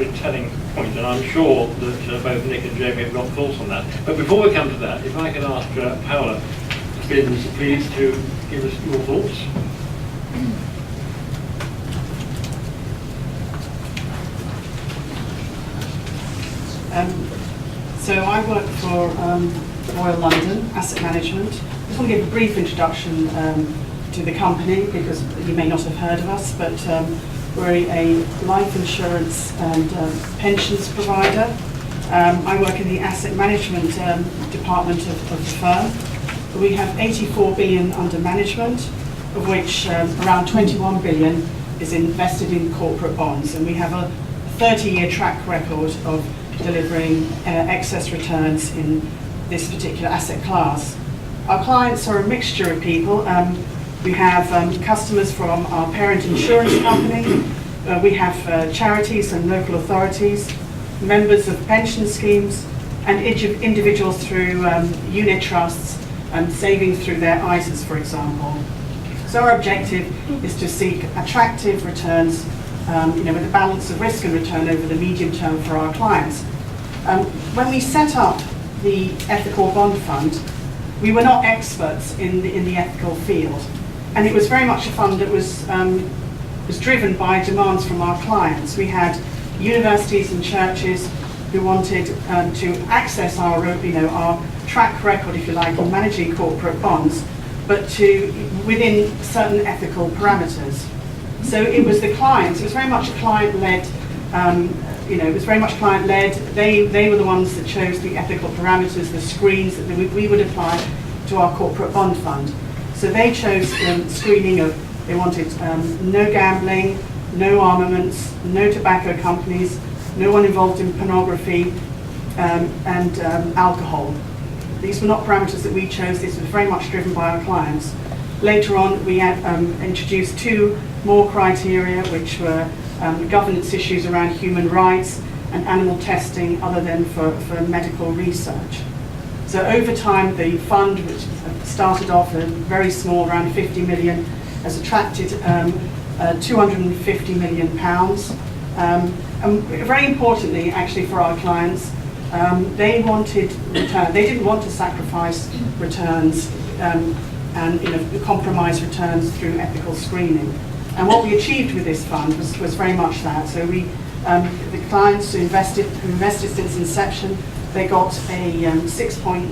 very telling point, and I'm sure that both Nick and Jamie have got thoughts on that. But before we come to that, if I could ask Paola, please, to give us your thoughts. So I work for Royal London Asset Management. I just want to give a brief introduction to the company, because you may not have heard of us, but we're a life insurance and pensions provider. I work in the asset management department of the firm. We have 84 billion under management, of which around 21 billion is invested in corporate bonds, and we have a 30-year track record of delivering excess returns in this particular asset class. Our clients are a mixture of people. We have customers from our parent insurance company. We have charities and local authorities, members of pension schemes, and individuals through unit trusts and savings through their ISAs, for example. So our objective is to seek attractive returns, with a balance of risk and return over the medium term for our clients. When we set up the ethical bond fund, we were not experts in the ethical field, and it was very much a fund that was driven by demands from our clients. We had universities and churches who wanted to access our track record, if you like, in managing corporate bonds, but within certain ethical parameters. So it was the clients. It was very much a client-led. It was very much client-led. They were the ones that chose the ethical parameters, the screens that we would apply to our corporate bond fund. So they chose screening of, they wanted no gambling, no armaments, no tobacco companies, no one involved in pornography, and alcohol. These were not parameters that we chose. This was very much driven by our clients. Later on, we had introduced two more criteria, which were governance issues around human rights and animal testing, other than for medical research. So over time, the fund, which started off very small, around 50 million, has attracted 250 million pounds. And very importantly, actually, for our clients, they wanted return. They didn't want to sacrifice returns and compromise returns through ethical screening. And what we achieved with this fund was very much that. So the clients who invested since inception, they got a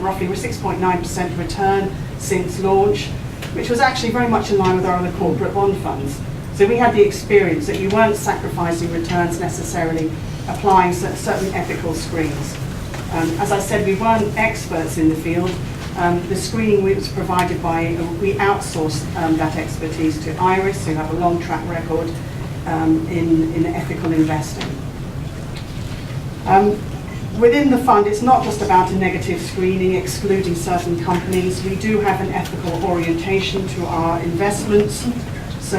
roughly 6.9% return since launch, which was actually very much in line with our other corporate bond funds. So we had the experience that you weren't sacrificing returns necessarily, applying certain ethical screens. As I said, we weren't experts in the field. The screening was provided by, we outsourced that expertise to Iris, who have a long track record in ethical investing. Within the fund, it's not just about a negative screening, excluding certain companies. We do have an ethical orientation to our investments. So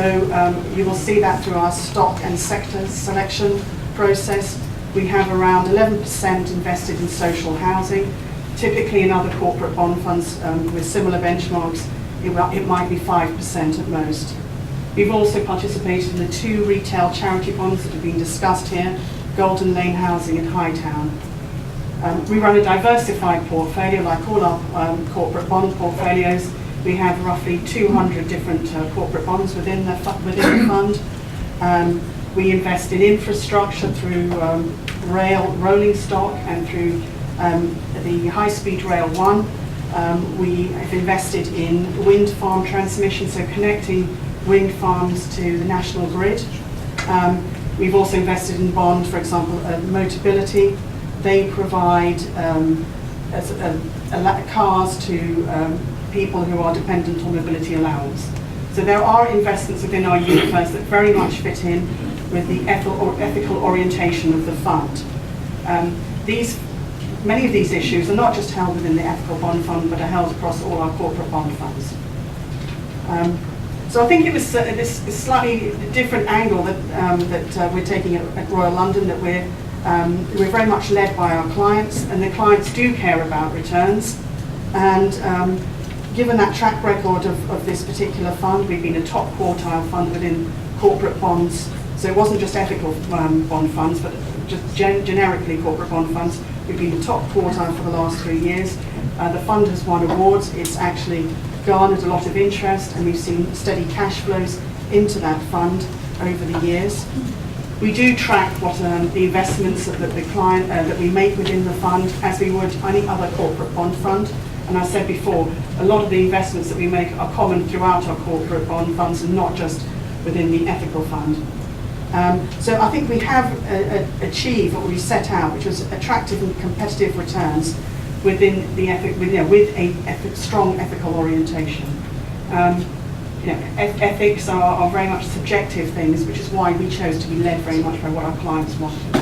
you will see that through our stock and sector selection process. We have around 11% invested in social housing. Typically in other corporate bond funds with similar benchmarks, it might be 5% at most. We've also participated in the two retail charity bonds that have been discussed here, Golden Lane Housing and Hightown. We run a diversified portfolio, like all our corporate bond portfolios. We have roughly 200 different corporate bonds within the fund. We invest in infrastructure through rolling stock and through the high-speed rail one. We have invested in wind farm transmission, so connecting wind farms to the national grid. We've also invested in bond, for example, Motability. They provide cars to people who are dependent on mobility allowance. So there are investments within our universe that very much fit in with the ethical orientation of the fund. Many of these issues are not just held within the ethical bond fund, but are held across all our corporate bond funds. So I think it was this slightly different angle that we're taking at Royal London, that we're very much led by our clients, and the clients do care about returns. And given that track record of this particular fund, we've been a top quartile fund within corporate bonds. So it wasn't just ethical bond funds, but just generically corporate bond funds. We've been the top quartile for the last 3 years. The fund has won awards. It's actually garnered a lot of interest, and we've seen steady cash flows into that fund over the years. We do track what the investments that the client that we make within the fund, as we would any other corporate bond fund. And I said before, a lot of the investments that we make are common throughout our corporate bond funds and not just within the ethical fund. So I think we have achieved what we set out, which was attractive and competitive returns within the with a strong ethical orientation. Ethics are very much subjective things, which is why we chose to be led very much by what our clients wanted.